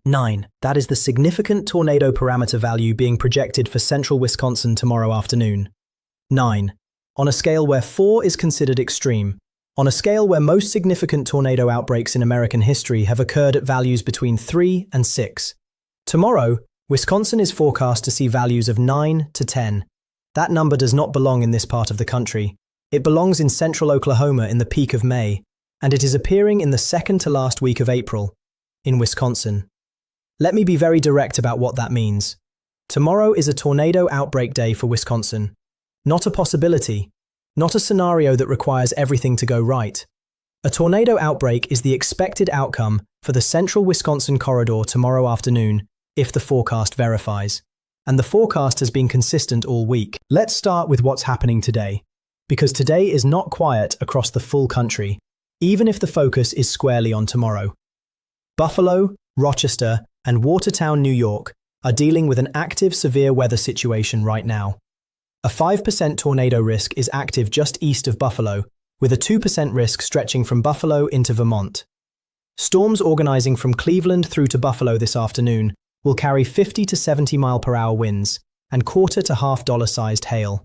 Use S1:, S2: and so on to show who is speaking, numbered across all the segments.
S1: 9. That is the significant tornado parameter value being projected for central Wisconsin tomorrow afternoon. 9. On a scale where 4 is considered extreme. On a scale where most significant tornado outbreaks in American history have occurred at values between 3 and 6. Tomorrow, Wisconsin is forecast to see values of 9 to 10. That number does not belong in this part of the country. It belongs in central Oklahoma in the peak of May, and it is appearing in the second to last week of April, in Wisconsin. Let me be very direct about what that means. Tomorrow is a tornado outbreak day for Wisconsin. Not a possibility, not a scenario that requires everything to go right. A tornado outbreak is the expected outcome for the central Wisconsin corridor tomorrow afternoon if the forecast verifies. And the forecast has been consistent all week. Let's start with what's happening today, because today is not quiet across the full country, even if the focus is squarely on tomorrow. Buffalo, Rochester, and Watertown, New York, are dealing with an active severe weather situation right now. A 5% tornado risk is active just east of Buffalo, with a 2% risk stretching from Buffalo into Vermont. Storms organizing from Cleveland through to Buffalo this afternoon will carry 50 to 70 mile-per-hour winds and quarter to half-dollar-sized hail.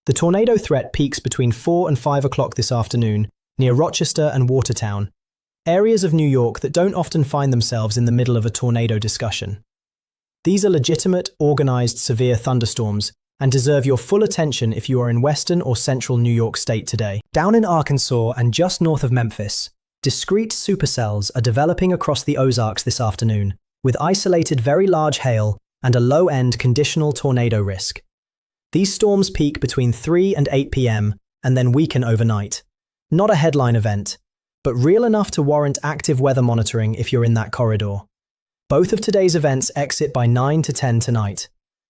S1: The tornado threat peaks between 4 and 5 o'clock this afternoon near Rochester and Watertown, areas of New York that don't often find themselves in the middle of a tornado discussion. These are legitimate, organized, severe thunderstorms and deserve your full attention if you are in western or central New York State today. Down in Arkansas and just north of Memphis, discrete supercells are developing across the Ozarks this afternoon, with isolated very large hail and a low-end conditional tornado risk. These storms peak between 3 and 8 p.m. and then weaken overnight. Not a headline event, but real enough to warrant active weather monitoring if you're in that corridor. Both of today's events exit by 9 to 10 tonight,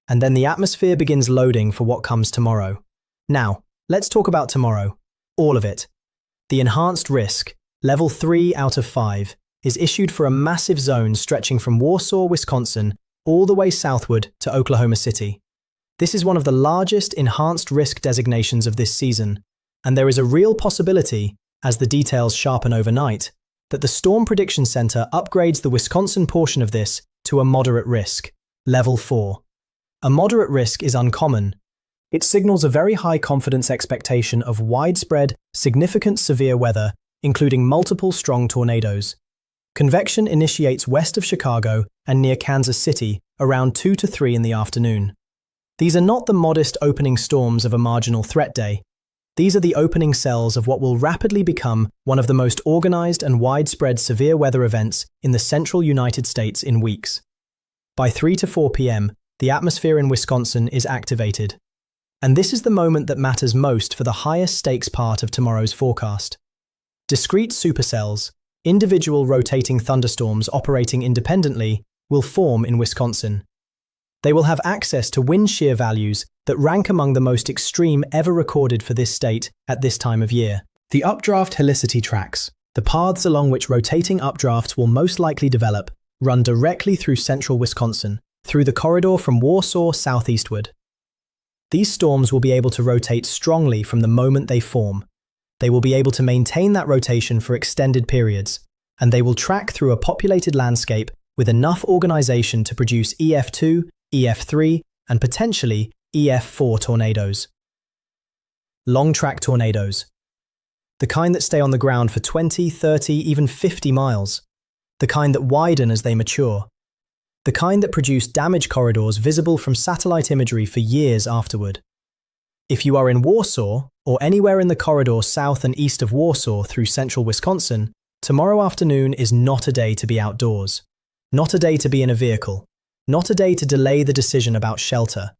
S1: and then the atmosphere begins loading for what comes tomorrow. Now, let's talk about tomorrow. All of it. The enhanced risk, level 3 out of 5, is issued for a massive zone stretching from Wausau, Wisconsin, all the way southward to Oklahoma City. This is one of the largest enhanced risk designations of this season, and there is a real possibility, as the details sharpen overnight, that the Storm Prediction Center upgrades the Wisconsin portion of this to a moderate risk, level 4. A moderate risk is uncommon. It signals a very high confidence expectation of widespread, significant severe weather, including multiple strong tornadoes. Convection initiates west of Chicago and near Kansas City around 2 to 3 in the afternoon. These are not the modest opening storms of a marginal threat day. These are the opening cells of what will rapidly become one of the most organized and widespread severe weather events in the central United States in weeks. By 3 to 4 p.m., the atmosphere in Wisconsin is activated. And this is the moment that matters most for the highest stakes part of tomorrow's forecast. Discrete supercells, individual rotating thunderstorms operating independently, will form in Wisconsin. They will have access to wind shear values that rank among the most extreme ever recorded for this state at this time of year. The updraft helicity tracks, the paths along which rotating updrafts will most likely develop, run directly through central Wisconsin, through the corridor from Wausau southeastward. These storms will be able to rotate strongly from the moment they form. They will be able to maintain that rotation for extended periods, and they will track through a populated landscape with enough organization to produce EF2, EF3, and potentially EF4 tornadoes. Long-track tornadoes. The kind that stay on the ground for 20, 30, even 50 miles. The kind that widen as they mature. The kind that produce damage corridors visible from satellite imagery for years afterward. If you are in Wausau, or anywhere in the corridor south and east of Wausau through central Wisconsin, tomorrow afternoon is not a day to be outdoors. Not a day to be in a vehicle. Not a day to delay the decision about shelter.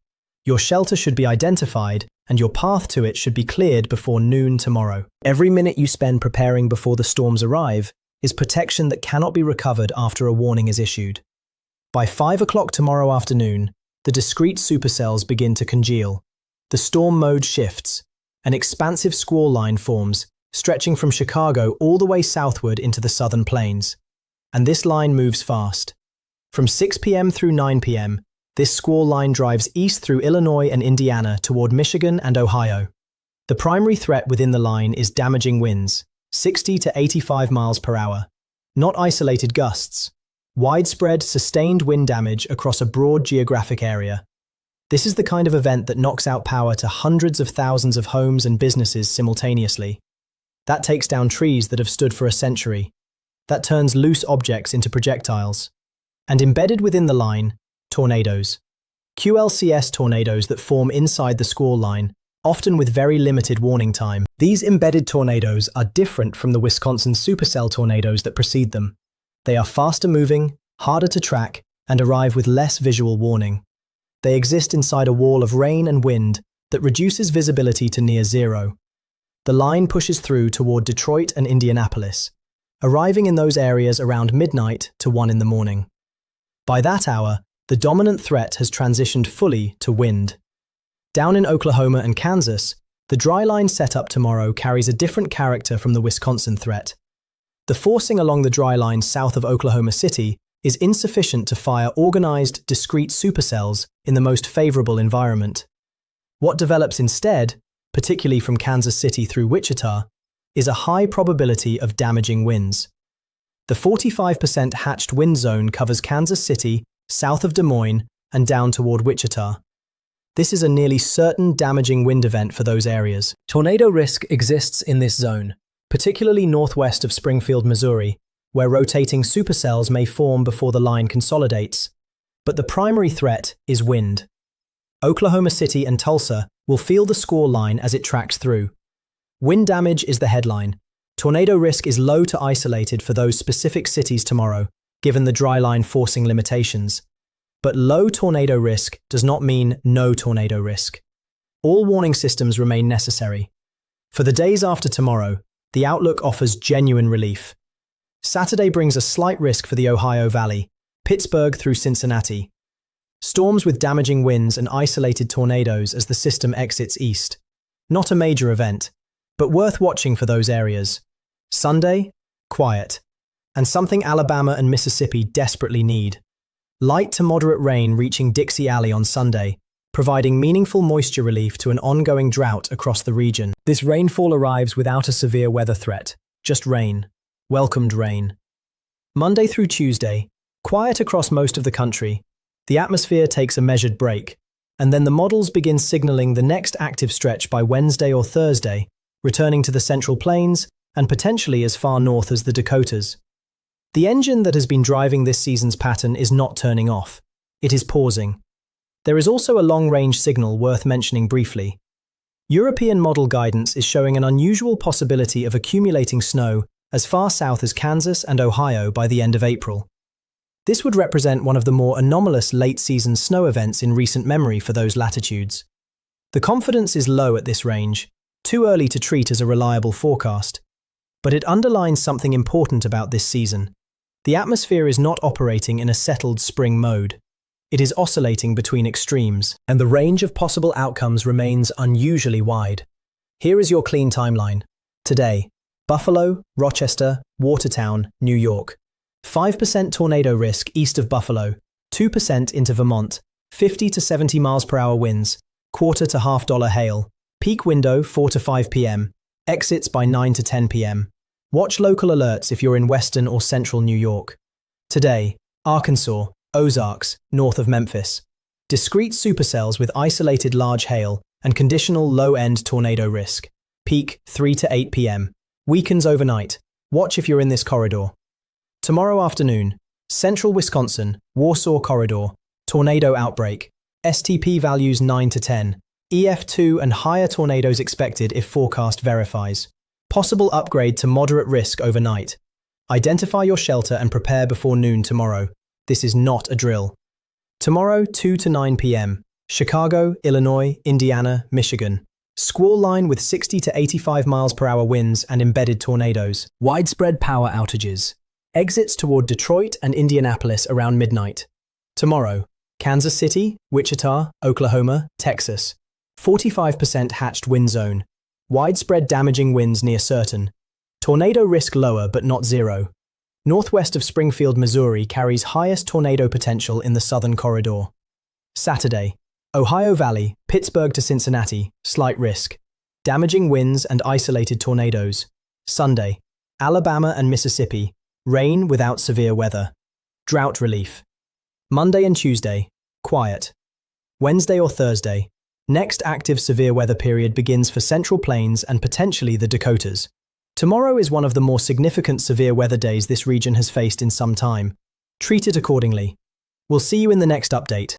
S1: Your shelter should be identified, and your path to it should be cleared before noon tomorrow. Every minute you spend preparing before the storms arrive is protection that cannot be recovered after a warning is issued. By 5 o'clock tomorrow afternoon, the discrete supercells begin to congeal. The storm mode shifts. An expansive squall line forms, stretching from Chicago all the way southward into the southern plains. And this line moves fast. From 6 p.m. through 9 p.m., this squall line drives east through Illinois and Indiana toward Michigan and Ohio. The primary threat within the line is damaging winds, 60 to 85 miles per hour. Not isolated gusts, Widespread, sustained wind damage across a broad geographic area. This is the kind of event that knocks out power to hundreds of thousands of homes and businesses simultaneously. That takes down trees that have stood for a century. That turns loose objects into projectiles. And embedded within the line, tornadoes. QLCS tornadoes that form inside the squall line, often with very limited warning time. These embedded tornadoes are different from the Wisconsin supercell tornadoes that precede them. They are faster moving, harder to track, and arrive with less visual warning. They exist inside a wall of rain and wind that reduces visibility to near zero. The line pushes through toward Detroit and Indianapolis, arriving in those areas around midnight to 1 in the morning. By that hour, the dominant threat has transitioned fully to wind. Down in Oklahoma and Kansas, the dry line setup tomorrow carries a different character from the Wisconsin threat. The forcing along the dry line south of Oklahoma City is insufficient to fire organized, discrete supercells in the most favorable environment. What develops instead, particularly from Kansas City through Wichita, is a high probability of damaging winds. The 45% hatched wind zone covers Kansas City, south of Des Moines, and down toward Wichita. This is a nearly certain damaging wind event for those areas. Tornado risk exists in this zone, particularly northwest of Springfield, Missouri, where rotating supercells may form before the line consolidates. But the primary threat is wind. Oklahoma City and Tulsa will feel the squall line as it tracks through. Wind damage is the headline. Tornado risk is low to isolated for those specific cities tomorrow, given the dry line forcing limitations. But low tornado risk does not mean no tornado risk. All warning systems remain necessary. For the days after tomorrow, the outlook offers genuine relief. Saturday brings a slight risk for the Ohio Valley, Pittsburgh through Cincinnati. Storms with damaging winds and isolated tornadoes as the system exits east. Not a major event, but worth watching for those areas. Sunday, quiet. And something Alabama and Mississippi desperately need. Light to moderate rain reaching Dixie Alley on Sunday, providing meaningful moisture relief to an ongoing drought across the region. This rainfall arrives without a severe weather threat, just rain. Welcomed rain. Monday through Tuesday, quiet across most of the country. The atmosphere takes a measured break, and then the models begin signaling the next active stretch by Wednesday or Thursday, returning to the Central Plains and potentially as far north as the Dakotas. The engine that has been driving this season's pattern is not turning off. It is pausing. There is also a long-range signal worth mentioning briefly. European model guidance is showing an unusual possibility of accumulating snow as far south as Kansas and Ohio by the end of April. This would represent one of the more anomalous late-season snow events in recent memory for those latitudes. The confidence is low at this range, too early to treat as a reliable forecast. But it underlines something important about this season. The atmosphere is not operating in a settled spring mode. It is oscillating between extremes, and the range of possible outcomes remains unusually wide. Here is your clean timeline. Today, Buffalo, Rochester, Watertown, New York. 5% tornado risk east of Buffalo, 2% into Vermont, 50 to 70 miles per hour winds, quarter to $half hail, peak window 4 to 5 p.m., exits by 9 to 10 p.m. Watch local alerts if you're in western or central New York. Today, Arkansas, Ozarks, north of Memphis. Discrete supercells with isolated large hail and conditional low-end tornado risk. Peak 3 to 8 p.m. Weakens overnight. Watch if you're in this corridor. Tomorrow afternoon, central Wisconsin, Wausau corridor, tornado outbreak, STP values 9 to 10, EF2 and higher tornadoes expected if forecast verifies. Possible upgrade to moderate risk overnight. Identify your shelter and prepare before noon tomorrow. This is not a drill. Tomorrow, 2 to 9 p.m., Chicago, Illinois, Indiana, Michigan. Squall line with 60 to 85 miles per hour winds and embedded tornadoes. Widespread power outages. Exits toward Detroit and Indianapolis around midnight. Tomorrow, Kansas City, Wichita, Oklahoma, Texas. 45% hatched wind zone. Widespread damaging winds near certain. Tornado risk lower but not zero. Northwest of Springfield, Missouri carries highest tornado potential in the southern corridor. Saturday, Ohio Valley, Pittsburgh to Cincinnati, slight risk. Damaging winds and isolated tornadoes. Sunday, Alabama and Mississippi, rain without severe weather. Drought relief. Monday and Tuesday, quiet. Wednesday or Thursday, next active severe weather period begins for Central Plains and potentially the Dakotas. Tomorrow is one of the more significant severe weather days this region has faced in some time. Treat it accordingly. We'll see you in the next update.